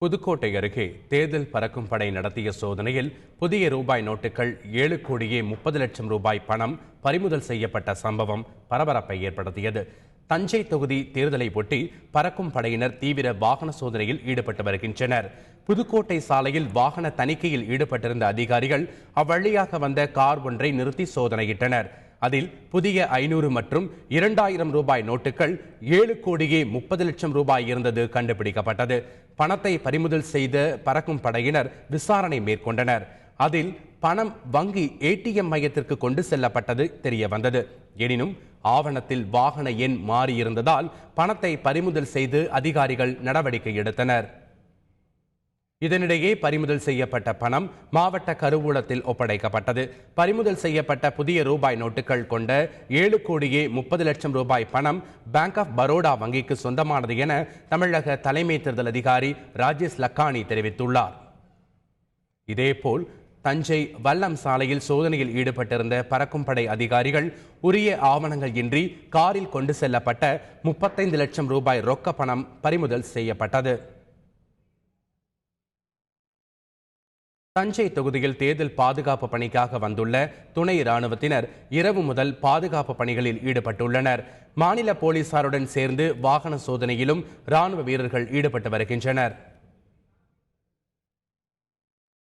புதுக்கோட்டை அருகே தேர்தல் பறக்கும் படை நடத்திய சோதனையில் புதிய ரூபாய் நோட்டுகள் 7,30,00,000 பணம் பறிமுதல் செய்யப்பட்ட சம்பவம் பரபரப்பை ஏற்படுத்தியது. தஞ்சை தொகுதி தேர்தலை ஒட்டி பறக்கும் படையினர் தீவிர வாகன சோதனையில் ஈடுபட்டு வருகின்றனர். புதுக்கோட்டை சாலையில் வாகன தணிக்கையில் ஈடுபட்டிருந்த அதிகாரிகள் அவ்வழியாக வந்த கார் ஒன்றை நிறுத்தி சோதனையிட்டனர். அதில் புதிய 500 மற்றும் 2000 ரூபாய் நோட்டுகள் 7,30,00,000 இருந்தது கண்டுபிடிக்கப்பட்டது. பணத்தை பறிமுதல் செய்த பறக்கும் படையினர் விசாரணை மேற்கொண்டனர். அதில் பணம் வங்கி ATM மையத்திற்கு கொண்டு செல்லப்பட்டது தெரிய வந்தது. எனினும் ஆவணத்தில் வாகன எண் மாறியிருந்ததால் பணத்தை பறிமுதல் செய்து அதிகாரிகள் நடவடிக்கை எடுத்தனர். இதனிடையே பறிமுதல் செய்யப்பட்ட பணம் மாவட்ட கருவூலத்தில் ஒப்படைக்கப்பட்டது. பறிமுதல் செய்யப்பட்ட புதிய ரூபாய் நோட்டுகள் கொண்ட 7,30,00,000 பணம் பேங்க் ஆஃப் பரோடா வங்கிக்கு சொந்தமானது என தமிழக தலைமை தேர்தல் அதிகாரி ராஜேஷ் லக்கானி தெரிவித்துள்ளார். இதேபோல் தஞ்சை வல்லம் சாலையில் சோதனையில் ஈடுபட்டிருந்த பறக்கும் படை அதிகாரிகள் உரிய ஆவணங்கள் இன்றி காரில் கொண்டு செல்லப்பட்ட 35 லட்சம் ரூபாய் ரொக்க பணம் பறிமுதல் செய்யப்பட்டது. தஞ்சை தொகுதியில் தேர்தல் பாதுகாப்பு பணிக்காக வந்துள்ள துணை ராணுவத்தினர் இரவு முதல் பாதுகாப்பு பணிகளில் ஈடுபட்டுள்ளனர். மாநில போலீசாருடன் சேர்ந்து வாகன சோதனையிலும் ராணுவ வீரர்கள் ஈடுபட்டு வருகின்றனர்.